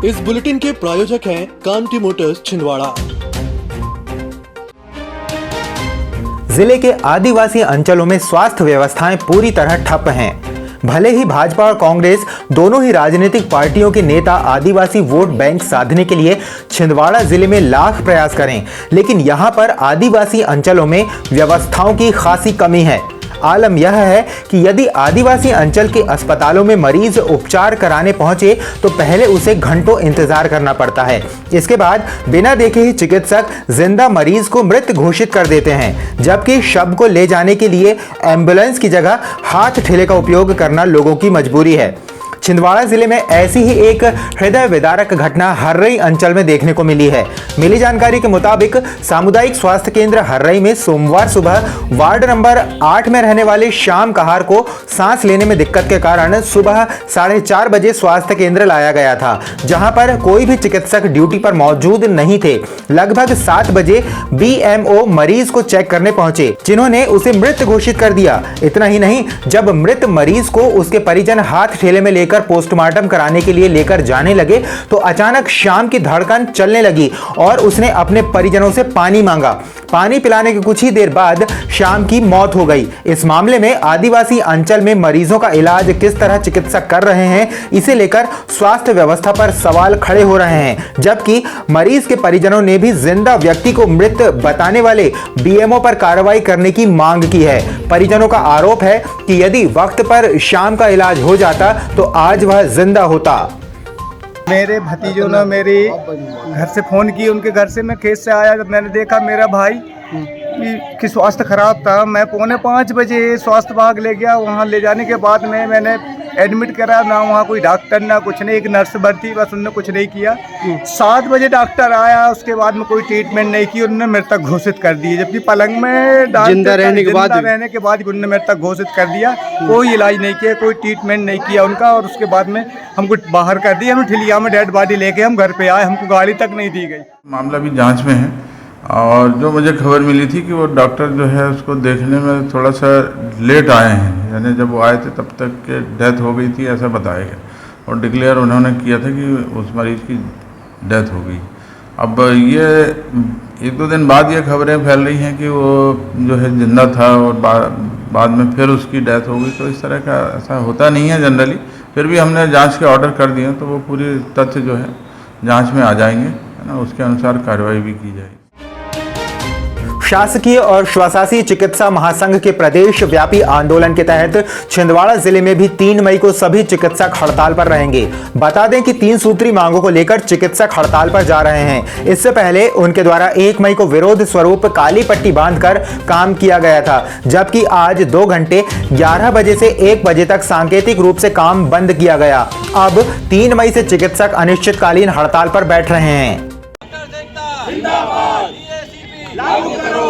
इस बुलेटिन के प्रायोजक हैं कांटी मोटर्स छिंदवाड़ा। जिले के आदिवासी अंचलों में स्वास्थ्य व्यवस्थाएं पूरी तरह ठप हैं। भले ही भाजपा और कांग्रेस दोनों ही राजनीतिक पार्टियों के नेता आदिवासी वोट बैंक साधने के लिए छिंदवाड़ा जिले में लाख प्रयास करें, लेकिन यहां पर आदिवासी अंचलों में व्यवस्थाओं की खासी कमी है। आलम यह है कि यदि आदिवासी अंचल के अस्पतालों में मरीज उपचार कराने पहुंचे तो पहले उसे घंटों इंतजार करना पड़ता है। इसके बाद बिना देखे ही चिकित्सक जिंदा मरीज को मृत घोषित कर देते हैं, जबकि शव को ले जाने के लिए एम्बुलेंस की जगह हाथ ठेले का उपयोग करना लोगों की मजबूरी है। छिंदवाड़ा जिले में ऐसी ही एक हृदय विदारक घटना हर्रई अंचल में देखने को मिली है। मिली जानकारी के मुताबिक सामुदायिक स्वास्थ्य केंद्र हर्रई में सोमवार सुबह वार्ड नंबर 8 में रहने वाले श्याम कहार को सांस लेने में दिक्कत के कारण सुबह 4:30 बजे स्वास्थ्य केंद्र लाया गया था, जहां पर कोई भी चिकित्सक ड्यूटी पर मौजूद नहीं थे। लगभग 7 बजे BMO मरीज को चेक करने पहुंचे, जिन्होंने उसे मृत घोषित कर दिया। इतना ही नहीं, जब मृत मरीज को उसके परिजन हाथ ठेले में लेकर पोस्टमार्टम कराने के लिए लेकर जाने लगे तो अचानक श्याम की धड़कन चलने लगी और उसने अपने परिजनों से पानी मांगा। पानी पिलाने के कुछ ही देर बाद श्याम की मौत हो गई। इस मामले में आदिवासी अंचल में मरीजों का इलाज किस तरह चिकित्सक कर रहे हैं, इसे लेकर स्वास्थ्य व्यवस्था पर सवाल खड़े हो रहे हैं, जबकि मरीज के परिजनों ने भी जिंदा व्यक्ति को मृत बताने वाले BMO पर कार्रवाई करने की मांग की है। परिजनों का आरोप है कि यदि वक्त पर श्याम का इलाज हो जाता तो आज वह जिंदा होता। मेरे भतीजों ने मेरे घर से फ़ोन की, उनके घर से मैं खेत से आया, जब मैंने देखा मेरा भाई की स्वास्थ्य ख़राब था। मैं 4:45 बजे स्वास्थ्य विभाग ले गया। वहाँ ले जाने के बाद में मैंने एडमिट करा, ना वहाँ कोई डॉक्टर ना कुछ नहीं, एक नर्स भर्ती, बस उन्होंने कुछ नहीं किया। 7 बजे डॉक्टर आया, उसके बाद में कोई ट्रीटमेंट नहीं की, उन्होंने मृतक घोषित कर दिए, जबकि पलंग में जिंदा रहने के बाद उन्होंने मृतक घोषित कर दिया। कोई इलाज नहीं किया, कोई ट्रीटमेंट नहीं किया उनका, और उसके बाद में हमको बाहर कर दिया। हम ठिलिया में डेड बॉडी लेके हम घर पे आए, हमको गाड़ी तक नहीं दी गई। मामला भी जांच में है, और जो मुझे खबर मिली थी कि वो डॉक्टर जो है उसको देखने में थोड़ा सा लेट आए हैं, यानी जब वो आए थे तब तक के डेथ हो गई थी ऐसा बताया गया, और डिक्लेयर उन्होंने किया था कि उस मरीज़ की डेथ हो गई। अब ये 1-2 दिन बाद ये खबरें फैल रही हैं कि वो जो है जिंदा था और बाद में फिर उसकी डेथ हो गई। तो इस तरह का ऐसा होता नहीं है जनरली, फिर भी हमने जांच के ऑर्डर कर दिए, तो वो पूरी तथ्य जो है जांच में आ जाएंगे, है ना, उसके अनुसार कार्रवाई भी की जाएगी। शासकीय और स्वशासी चिकित्सा महासंघ के प्रदेश व्यापी आंदोलन के तहत छिंदवाड़ा जिले में भी 3 मई को सभी चिकित्सक हड़ताल पर रहेंगे। बता दें कि 3 सूत्री मांगों को लेकर चिकित्सक हड़ताल पर जा रहे हैं। इससे पहले उनके द्वारा 1 मई को विरोध स्वरूप काली पट्टी बांधकर काम किया गया था, जबकि आज 2 घंटे 11 बजे से 1 बजे तक सांकेतिक रूप से काम बंद किया गया। अब 3 मई से चिकित्सक अनिश्चितकालीन हड़ताल पर बैठ रहे हैं। लागू करो,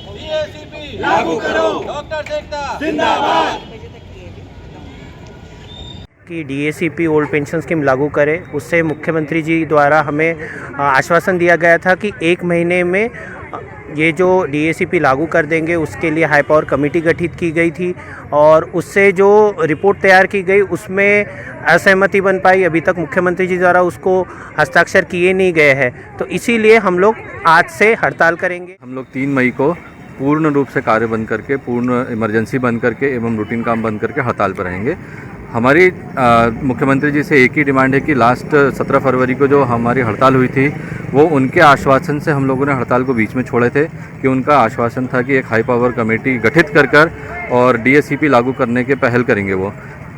DACP लागू करो, डॉक्टर एकता जिंदाबाद। कि DACP ओल्ड पेंशन स्कीम लागू करे, उससे मुख्यमंत्री जी द्वारा हमें आश्वासन दिया गया था कि 1 महीने में ये जो DACP लागू कर देंगे, उसके लिए हाई पावर कमेटी गठित की गई थी, और उससे जो रिपोर्ट तैयार की गई उसमें असहमति बन पाई। अभी तक मुख्यमंत्री जी द्वारा उसको हस्ताक्षर किए नहीं गए हैं, तो इसीलिए हम लोग आज से हड़ताल करेंगे। हम लोग 3 मई को पूर्ण रूप से कार्य बंद करके, पूर्ण इमरजेंसी बंद करके एवं रूटीन काम बंद करके हड़ताल पर रहेंगे। हमारी मुख्यमंत्री जी से एक ही डिमांड है कि लास्ट 17 फरवरी को जो हमारी हड़ताल हुई थी, वो उनके आश्वासन से हम लोगों ने हड़ताल को बीच में छोड़े थे, कि उनका आश्वासन था कि एक हाई पावर कमेटी गठित कर और DACP लागू करने के पहल करेंगे। वो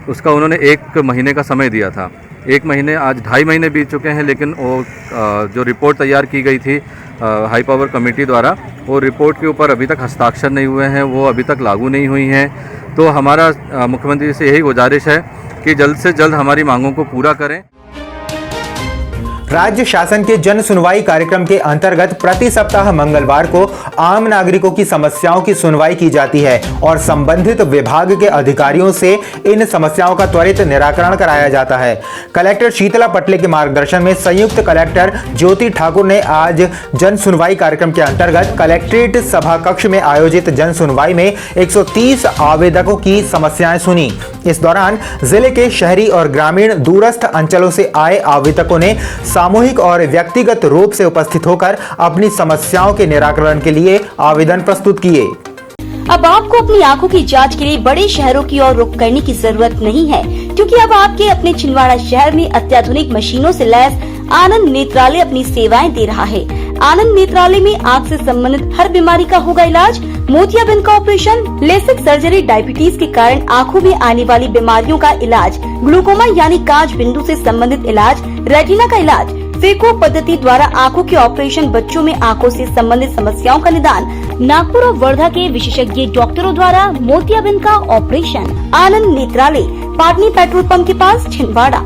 उसका उन्होंने 1 महीने का समय दिया था। 1 महीने, आज 2.5 महीने बीत चुके हैं, लेकिन वो जो रिपोर्ट तैयार की गई थी हाई पावर कमेटी द्वारा, वो रिपोर्ट के ऊपर अभी तक हस्ताक्षर नहीं हुए हैं, वो अभी तक लागू नहीं हुई हैं। तो हमारा मुख्यमंत्री जी से यही गुजारिश है कि जल्द से जल्द हमारी मांगों को पूरा करें। राज्य शासन के जन सुनवाई कार्यक्रम के अंतर्गत प्रति सप्ताह मंगलवार को आम नागरिकों की समस्याओं की सुनवाई की जाती है और संबंधित विभाग के अधिकारियों से इन समस्याओं का त्वरित निराकरण कराया जाता है। कलेक्टर शीतला पटले के मार्गदर्शन में संयुक्त कलेक्टर ज्योति ठाकुर ने आज जन सुनवाई कार्यक्रम के अंतर्गत कलेक्ट्रेट सभा कक्ष में आयोजित जन सुनवाई में 130 आवेदकों की समस्याएं सुनी। इस दौरान जिले के शहरी और ग्रामीण दूरस्थ अंचलों से आए आवेदकों ने सामूहिक और व्यक्तिगत रूप से उपस्थित होकर अपनी समस्याओं के निराकरण के लिए आवेदन प्रस्तुत किए। अब आपको अपनी आंखों की जांच के लिए बड़े शहरों की ओर रुख करने की जरूरत नहीं है, क्योंकि अब आपके अपने छिंदवाड़ा शहर में अत्याधुनिक मशीनों से लैस आनंद नेत्रालय अपनी सेवाएं दे रहा है। आनंद नेत्रालय में आंख से संबंधित हर बीमारी का होगा इलाज। मोतियाबिंद का ऑपरेशन, लेसिक सर्जरी, डायबिटीज के कारण आंखों में आने वाली बीमारियों का इलाज, ग्लूकोमा यानी कांच बिंदु से संबंधित इलाज, रेटिना का इलाज, फेको पद्धति द्वारा आंखों के ऑपरेशन, बच्चों में आंखों से संबंधित समस्याओं का निदान, नागपुर और वर्धा के विशेषज्ञ डॉक्टरों द्वारा मोतियाबिंद का ऑपरेशन। आनंद नेत्रालय, पाटनी पेट्रोल पंप के पास, छिंदवाड़ा।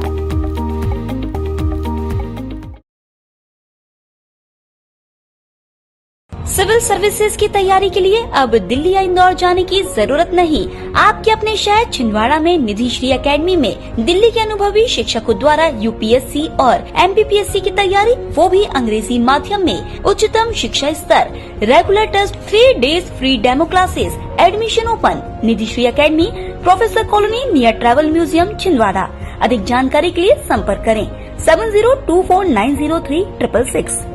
सिविल सर्विसेज की तैयारी के लिए अब दिल्ली या इंदौर जाने की जरूरत नहीं। आपके अपने शहर छिंदवाड़ा में निधि श्री एकेडमी में दिल्ली के अनुभवी शिक्षकों द्वारा यूपीएससी और एमपीपीएससी की तैयारी, वो भी अंग्रेजी माध्यम में। उच्चतम शिक्षा स्तर, regular test, 3 days free demo classes, admission open. Nidhi Shri academy, professor colony, near travel museum, Chhindwara. अधिक जानकारी के लिए संपर्क करें 7024903666।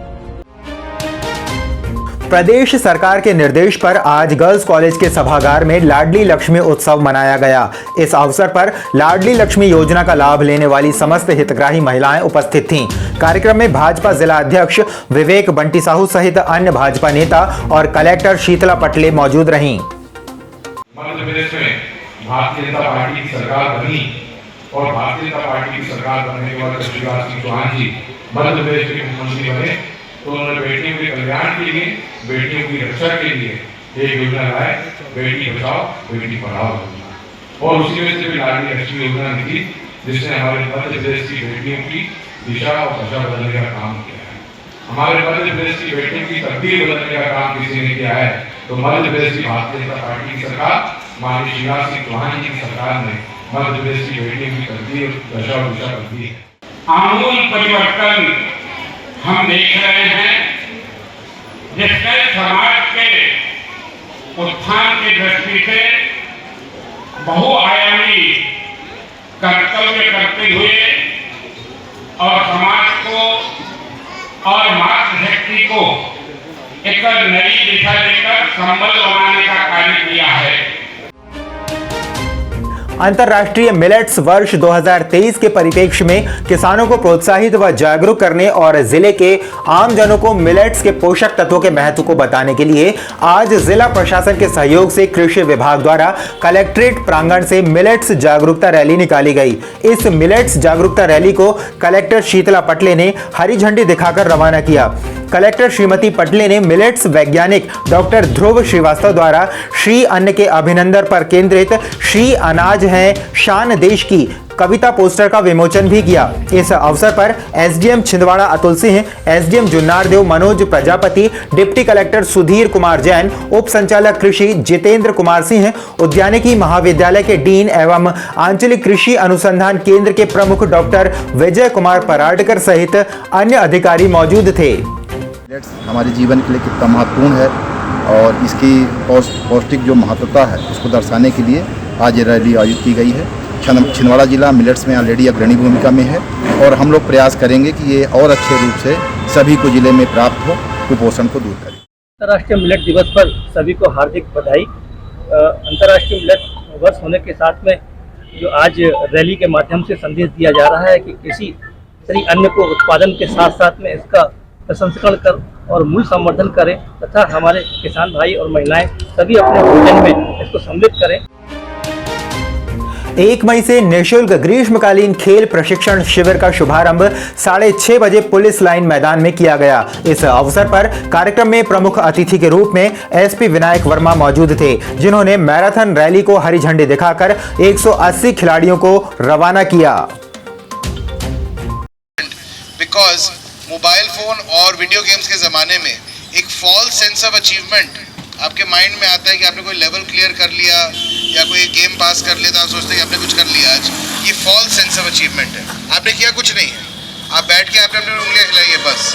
प्रदेश सरकार के निर्देश पर आज गर्ल्स कॉलेज के सभागार में लाडली लक्ष्मी उत्सव मनाया गया। इस अवसर पर लाडली लक्ष्मी योजना का लाभ लेने वाली समस्त हितग्राही महिलाएं उपस्थित थीं। कार्यक्रम में भाजपा जिला अध्यक्ष विवेक बंटी साहू सहित अन्य भाजपा नेता और कलेक्टर शीतला पटले मौजूद रहीं। मध्य प्रदेश में भारतीय जनता पार्टी की सरकार बनी और भारतीय जनता पार्टी की सरकार बनने के बाद शिवराज सिंह चौहान जी मध्य प्रदेश के मुख्यमंत्री बने, तो उन्होंने बेटियों के कल्याण के लिए, बेटियों की रक्षा के लिए एक योजना लाए, बेटी बचाओ बेटी पढ़ाओ योजना। और उसी में से भी लाडली लक्ष्मी योजना निकली, जिसने हमारे मध्य प्रदेश की बेटियों की दिशा और दशा बदलने का काम किया है। हमारे मध्य प्रदेश की बेटियों की तकदीर बदलने का काम किसी ने किया है, तो मध्य प्रदेश की भारतीय जनता पार्टी की सरकार, माननीय शिवराज सिंह चौहान जी की सरकार ने मध्य प्रदेश की बेटियों की तकदीर, दशा और दिशा बदली है। आमूल परिवर्तन हम देख रहे हैं, जिससे समाज के उत्थान की दृष्टि से बहुआयामी कर्तव्य करते हुए और समाज को और मातृशक्ति को एक नई दिशा देकर संबल बनाने का कार्य किया है। अंतर्राष्ट्रीय मिलेट्स वर्ष 2023 के परिप्रेक्ष्य में किसानों को प्रोत्साहित व जागरूक करने और जिले के आमजनों को मिलेट्स के पोषक तत्वों के महत्व को बताने के लिए आज जिला प्रशासन के सहयोग से कृषि विभाग द्वारा कलेक्ट्रेट प्रांगण से मिलेट्स जागरूकता रैली निकाली गई। इस मिलेट्स जागरूकता रैली को कलेक्टर शीतला पटले ने हरी झंडी दिखाकर रवाना किया। कलेक्टर श्रीमती पटले ने मिलेट्स वैज्ञानिक डॉक्टर ध्रुव श्रीवास्तव द्वारा श्री अन्न के अभिनंदन पर केंद्रित श्री अनाज है शान देश की कविता पोस्टर का विमोचन भी किया। इस अवसर पर SDM Chhindwara Atul Singh, SDM Junnardeo Manoj Prajapati, deputy collector Sudhir Kumar Jain, उप संचालक कृषि जितेंद्र कुमार सिंह, उद्यानिकी महाविद्यालय के डीन एवं आंचलिक कृषि अनुसंधान केंद्र के प्रमुख डॉक्टर विजय कुमार पराडकर सहित अन्य अधिकारी मौजूद थे। हमारे जीवन के लिए कितना महत्वपूर्ण है और इसकी पौष्टिक जो महत्वता है उसको दर्शाने के लिए आज ये रैली आयोजित की गई है। छिंदवाड़ा जिला मिलेट्स में ऑलरेडी अग्रणी भूमिका में है और हम लोग प्रयास करेंगे कि ये और अच्छे रूप से सभी को जिले में प्राप्त हो, कुपोषण को दूर करें। अंतर्राष्ट्रीय मिलेट दिवस पर सभी को हार्दिक बधाई। अंतर्राष्ट्रीय मिलेट वर्ष होने के साथ में जो आज रैली के माध्यम से संदेश दिया जा रहा है कि किसी तरह अन्य को उत्पादन के साथ साथ में इसका प्रसंस्करण कर और मूल्य संवर्धन करें तथा हमारे किसान भाई और महिलाएं सभी अपने भोजन में इसको सम्मिलित करें। 1 मई से निःशुल्क ग्रीष्मकालीन खेल प्रशिक्षण शिविर का शुभारंभ 6:30 बजे पुलिस लाइन मैदान में किया गया। इस अवसर पर कार्यक्रम में प्रमुख अतिथि के रूप में एसपी विनायक वर्मा मौजूद थे, जिन्होंने मैराथन रैली को हरी झंडी दिखाकर 180 खिलाड़ियों को रवाना किया। Because मोबाइल फ़ोन और वीडियो गेम्स के ज़माने में एक फॉल्स सेंस ऑफ अचीवमेंट आपके माइंड में आता है कि आपने कोई लेवल क्लियर कर लिया या कोई गेम पास कर लिया तो आप सोचते हैं कि आपने कुछ कर लिया आज। ये फॉल्स सेंस ऑफ अचीवमेंट है। आपने किया कुछ नहीं है, आप बैठ के आपने अपनी उंगलियां हिलाई है बस।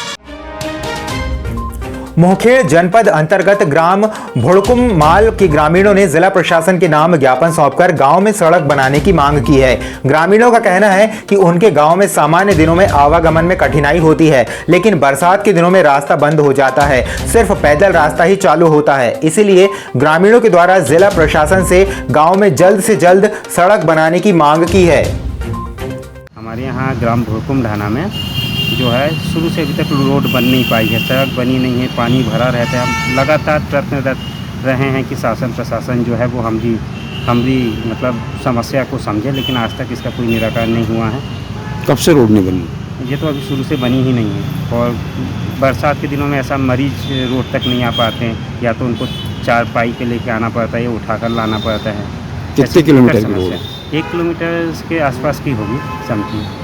मोहखेड़ जनपद अंतर्गत ग्राम भुड़कुम माल के ग्रामीणों ने जिला प्रशासन के नाम ज्ञापन सौंपकर गांव में सड़क बनाने की मांग की है। ग्रामीणों का कहना है कि उनके गांव में सामान्य दिनों में आवागमन में कठिनाई होती है, लेकिन बरसात के दिनों में रास्ता बंद हो जाता है, सिर्फ पैदल रास्ता ही चालू होता है। इसीलिए ग्रामीणों के द्वारा जिला प्रशासन से गाँव में जल्द से जल्द सड़क बनाने की मांग की है। हमारे यहाँ ग्राम भुड़कुम ढाना में जो है शुरू से अभी तक रोड बन नहीं पाई है, सड़क बनी नहीं है, पानी भरा रहता है। हम लगातार प्रयत्नरत रहे हैं कि शासन प्रशासन जो है वो हम भी मतलब समस्या को समझे, लेकिन आज तक इसका कोई निराकरण नहीं हुआ है। कब से रोड नहीं बनी? ये तो अभी शुरू से बनी ही नहीं है। और बरसात के दिनों में ऐसा मरीज रोड तक नहीं आ पाते हैं, या तो उनको चारपाई पे लेके आना पड़ता है या उठाकर लाना पड़ता है। कितने किलोमीटर की रोड है? 1 किलोमीटर के आसपास की होगी समथिंग।